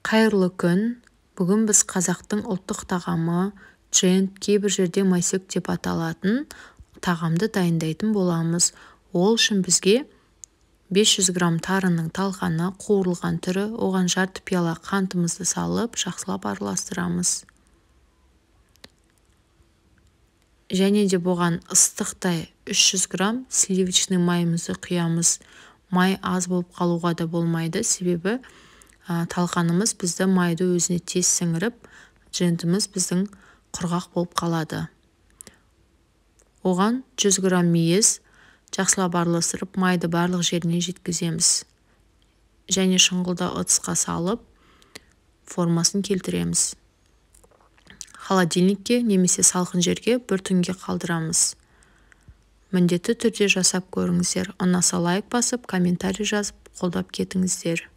Қайырлы күн. Бүгін біз қазақтың ұлттық тағамы джент, кейбір жерде майсөк деп аталатын тағамды дайындайтын боламыз. Ол үшін бізге 500 грамм тарының талқаны, қуырылған түрі, оған жарты пиала қантымызды салып, жақсылап араластырамыз. Және де бұған ыстықтай 300 грамм сливочный майымызды құямыз. Май аз болып қалуға да болмайды, себебі талқанымыз бізді майды өзіне тез сіңіріп, джентіміз біздің құрғақ болып қалады. Оған 100 грамм мейіз жақсылап араластырып, майды барлық жеріне жеткіземіз. Және шұңғылда ыдысқа салып, формасын келтіреміз. Холодильникке немесе салқын жерге бір түнге қалдырамыз. Міндетті түрде жасап көріңіздер. Ұнаса лайк басып, комментарий жазып, қолдап кетіңіздер.